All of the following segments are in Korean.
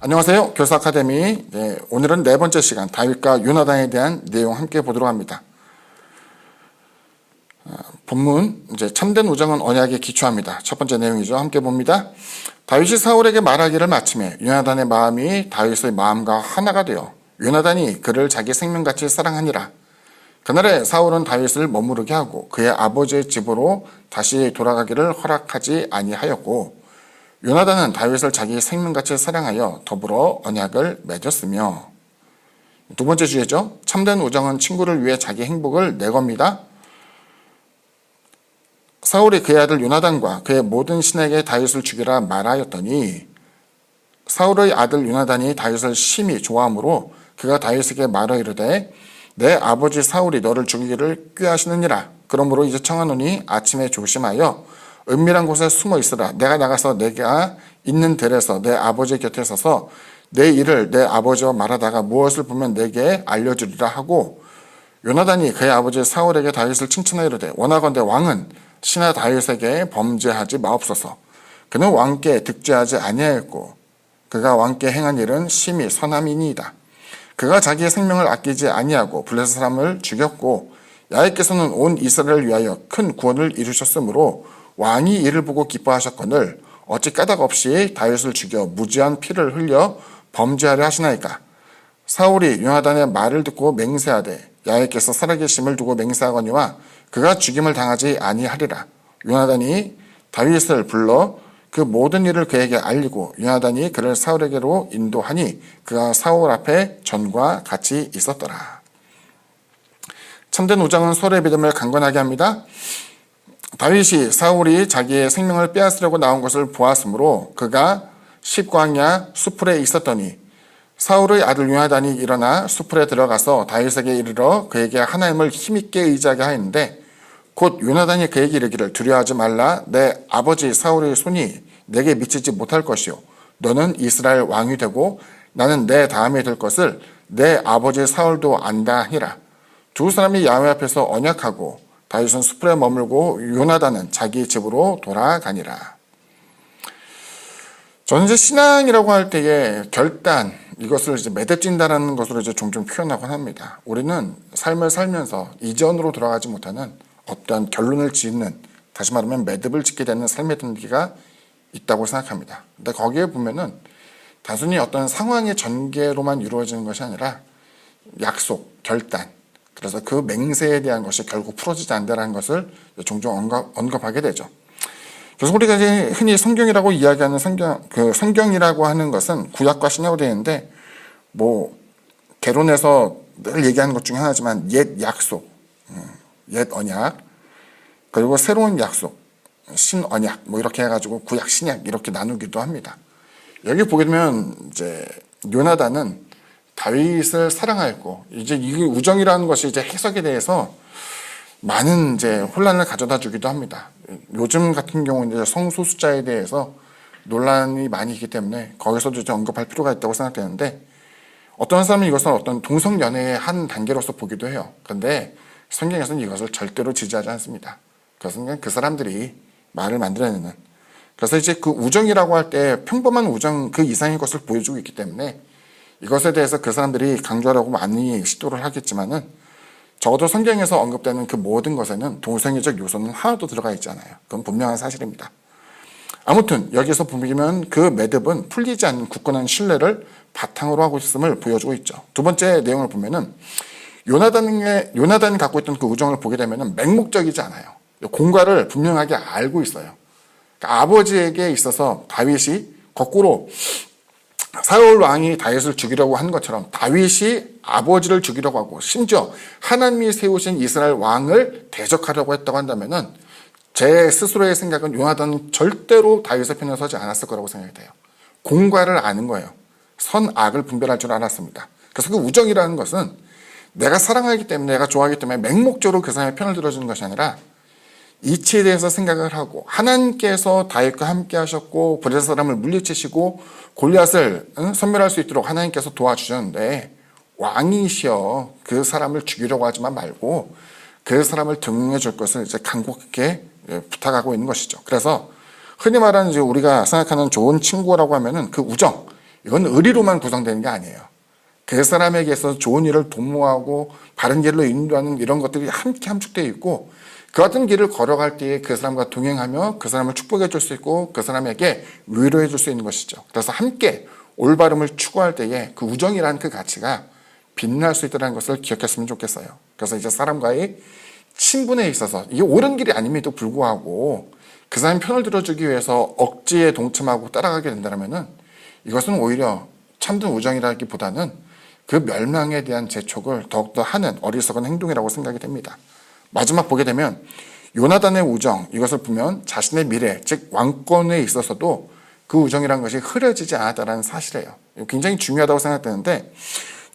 안녕하세요. 교사 아카데미. 네, 오늘은 네 번째 시간 다윗과 요나단에 대한 내용 함께 보도록 합니다. 본문 이제 참된 우정은 언약에 기초합니다. 첫 번째 내용이죠. 함께 봅니다. 다윗이 사울에게 말하기를 마침에 요나단의 마음이 다윗의 마음과 하나가 되어 요나단이 그를 자기 생명같이 사랑하니라. 그날에 사울은 다윗을 머무르게 하고 그의 아버지의 집으로 다시 돌아가기를 허락하지 아니하였고 요나단은 다윗을 자기 생명같이 사랑하여 더불어 언약을 맺었으며. 두 번째 주제죠. 참된 우정은 친구를 위해 자기 행복을 내겁니다. 사울이 그의 아들 요나단과 그의 모든 신에게 다윗을 죽이라 말하였더니 사울의 아들 요나단이 다윗을 심히 좋아하므로 그가 다윗에게 말하 이르되 내 아버지 사울이 너를 죽이기를 꾀하시느니라. 그러므로 이제 청하노니 아침에 조심하여 은밀한 곳에 숨어 있으라. 내가 나가서 내가 있는 들에서 내 아버지 곁에 서서 내 일을 내 아버지와 말하다가 무엇을 보면 내게 알려주리라 하고 요나단이 그의 아버지 사울에게 다윗을 칭찬하여 이르되 원하건대 왕은 신하 다윗에게 범죄하지 마옵소서. 그는 왕께 득죄하지 아니하였고 그가 왕께 행한 일은 심히 선함이니이다. 그가 자기의 생명을 아끼지 아니하고 블레셋 사람을 죽였고 야훼께서는 온 이스라엘을 위하여 큰 구원을 이루셨으므로 왕이 이를 보고 기뻐하셨거늘 어찌 까닭 없이 다윗을 죽여 무지한 피를 흘려 범죄하려 하시나이까. 사울이 요나단의 말을 듣고 맹세하되 야훼께서 살아계심을 두고 맹세하거니와 그가 죽임을 당하지 아니하리라. 요나단이 다윗을 불러 그 모든 일을 그에게 알리고 요나단이 그를 사울에게로 인도하니 그가 사울 앞에 전과 같이 있었더라. 참된 우정은 서로의 믿음을 강건하게 합니다. 다윗이 사울이 자기의 생명을 빼앗으려고 나온 것을 보았으므로 그가 십광야 수풀에 있었더니 사울의 아들 요나단이 일어나 수풀에 들어가서 다윗에게 이르러 그에게 하나님을 힘있게 의지하게 하였는데 곧 요나단이 그에게 이르기를 두려워하지 말라. 내 아버지 사울의 손이 내게 미치지 못할 것이요 너는 이스라엘 왕이 되고 나는 내 다음에 될 것을 내 아버지 사울도 안다 하니라. 두 사람이 야훼 앞에서 언약하고 다윗은 수풀에 머물고 요나단은 자기 집으로 돌아가니라. 저는 이제 신앙이라고 할 때에 결단, 이것을 이제 매듭진다라는 것으로 이제 종종 표현하곤 합니다. 우리는 삶을 살면서 이전으로 돌아가지 못하는 어떤 결론을 짓는, 다시 말하면 매듭을 짓게 되는 삶의 단계가 있다고 생각합니다. 근데 거기에 보면은 단순히 어떤 상황의 전개로만 이루어지는 것이 아니라 약속, 결단, 그래서 그 맹세에 대한 것이 결국 풀어지지 않는다는 것을 종종 언급하게 되죠. 그래서 우리가 이제 흔히 성경이라고 이야기하는 성경이라고 하는 것은 구약과 신약으로 되어 있는데, 개론에서 늘 얘기하는 것 중에 하나지만 옛 약속, 옛 언약, 그리고 새로운 약속, 신언약, 이렇게 해가지고 구약, 신약 이렇게 나누기도 합니다. 여기 보게 되면 이제 요나단은 다윗을 사랑하였고, 이제 이 우정이라는 것이 이제 해석에 대해서 많은 이제 혼란을 가져다 주기도 합니다. 요즘 같은 경우는 이제 성소수자에 대해서 논란이 많이 있기 때문에 거기서도 이제 언급할 필요가 있다고 생각되는데, 어떤 사람은 이것은 어떤 동성연애의 한 단계로서 보기도 해요. 그런데 성경에서는 이것을 절대로 지지하지 않습니다. 그것은 그냥 그 사람들이 말을 만들어내는, 그래서 이제 그 우정이라고 할 때 평범한 우정 그 이상의 것을 보여주고 있기 때문에 이것에 대해서 그 사람들이 강조하려고 많이 시도를 하겠지만은 적어도 성경에서 언급되는 그 모든 것에는 동성애적 요소는 하나도 들어가 있지 않아요. 그건 분명한 사실입니다. 아무튼 여기서 보면 그 매듭은 풀리지 않는 굳건한 신뢰를 바탕으로 하고 있음을 보여주고 있죠. 두 번째 내용을 보면은 요나단이 갖고 있던 그 우정을 보게 되면은 맹목적이지 않아요. 공과를 분명하게 알고 있어요. 그러니까 아버지에게 있어서 다윗이 거꾸로 사울 왕이 다윗을 죽이려고 한 것처럼 다윗이 아버지를 죽이려고 하고 심지어 하나님이 세우신 이스라엘 왕을 대적하려고 했다고 한다면은 제 스스로의 생각은 요나단은 절대로 다윗의 편에 서지 않았을 거라고 생각이 돼요. 공과를 아는 거예요. 선악을 분별할 줄 알았습니다. 그래서 그 우정이라는 것은 내가 사랑하기 때문에, 내가 좋아하기 때문에 맹목적으로 그 사람의 편을 들어주는 것이 아니라 이치에 대해서 생각을 하고, 하나님께서 다윗과 함께 하셨고 블레셋 사람을 물리치시고 골리앗을 섬멸할 수 있도록 하나님께서 도와주셨는데, 왕이시여 그 사람을 죽이려고 하지만 말고 그 사람을 등용해 줄 것을 이제 간곡하게 부탁하고 있는 것이죠. 그래서 흔히 말하는 이제 우리가 생각하는 좋은 친구라고 하면은 그 우정, 이건 의리로만 구성되는 게 아니에요. 그 사람에게서 좋은 일을 도모하고 바른 길로 인도하는 이런 것들이 함께 함축되어 있고, 그 같은 길을 걸어갈 때에 그 사람과 동행하며 그 사람을 축복해 줄 수 있고 그 사람에게 위로해 줄 수 있는 것이죠. 그래서 함께 올바름을 추구할 때에 그 우정이라는 그 가치가 빛날 수 있다는 것을 기억했으면 좋겠어요. 그래서 이제 사람과의 친분에 있어서 이게 옳은 길이 아님에도 불구하고 그 사람의 편을 들어주기 위해서 억지에 동참하고 따라가게 된다면은 이것은 오히려 참된 우정이라기보다는 그 멸망에 대한 재촉을 더욱더 하는 어리석은 행동이라고 생각이 됩니다. 마지막 보게 되면 요나단의 우정, 이것을 보면 자신의 미래, 즉 왕권에 있어서도 그 우정이라는 것이 흐려지지 않았다는 사실이에요. 굉장히 중요하다고 생각되는데,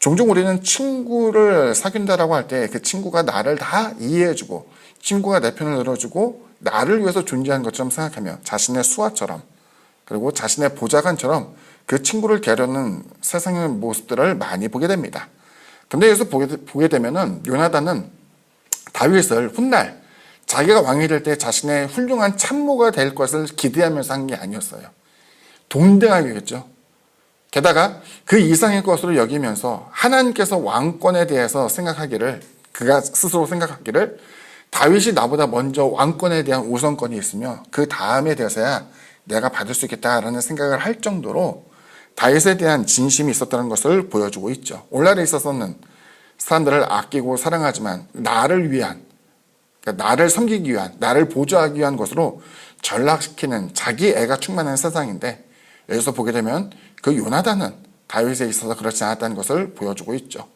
종종 우리는 친구를 사귄다라고 할 때 그 친구가 나를 다 이해해주고 친구가 내 편을 들어주고 나를 위해서 존재하는 것처럼 생각하며 자신의 수하처럼 그리고 자신의 보좌관처럼 그 친구를 겨루는 세상의 모습들을 많이 보게 됩니다. 근데 여기서 보게 되면은 요나단은 다윗을 훗날 자기가 왕이 될 때 자신의 훌륭한 참모가 될 것을 기대하면서 한 게 아니었어요. 동등하겠죠. 게다가 그 이상의 것으로 여기면서 하나님께서 왕권에 대해서 생각하기를, 그가 스스로 생각하기를 다윗이 나보다 먼저 왕권에 대한 우선권이 있으며 그 다음에 대해서야 내가 받을 수 있겠다라는 생각을 할 정도로 다윗에 대한 진심이 있었다는 것을 보여주고 있죠. 오늘날에 있어서는 사람들을 아끼고 사랑하지만 나를 위한, 그러니까 나를 섬기기 위한, 나를 보좌하기 위한 것으로 전락시키는 자기 애가 충만한 세상인데, 여기서 보게 되면 그 요나단은 다윗에 있어서 그렇지 않았다는 것을 보여주고 있죠.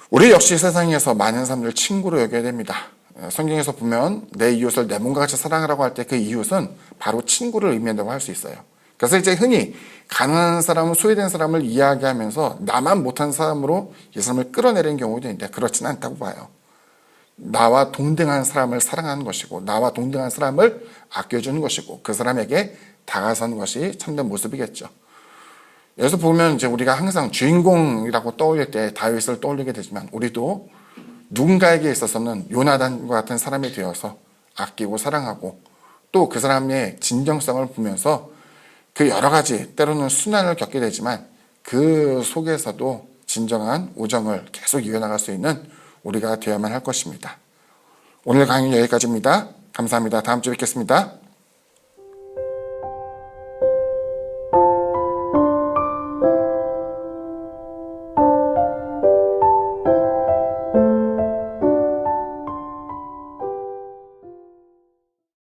우리 역시 세상에서 많은 사람들을 친구로 여겨야 됩니다. 성경에서 보면 내 이웃을 내 몸과 같이 사랑하라고 할 때 그 이웃은 바로 친구를 의미한다고 할 수 있어요. 그래서 이제 흔히 가난한 사람은 소외된 사람을 이야기하면서 나만 못한 사람으로 이 사람을 끌어내리는 경우도 있는데 그렇지는 않다고 봐요. 나와 동등한 사람을 사랑하는 것이고 나와 동등한 사람을 아껴주는 것이고 그 사람에게 다가서는 것이 참된 모습이겠죠. 여기서 보면 이제 우리가 항상 주인공이라고 떠올릴 때 다윗을 떠올리게 되지만 우리도 누군가에게 있어서는 요나단과 같은 사람이 되어서 아끼고 사랑하고 또 그 사람의 진정성을 보면서 그 여러 가지 때로는 순환을 겪게 되지만 그 속에서도 진정한 우정을 계속 이어나갈 수 있는 우리가 되어야만 할 것입니다. 오늘 강의는 여기까지입니다. 감사합니다. 다음 주에 뵙겠습니다.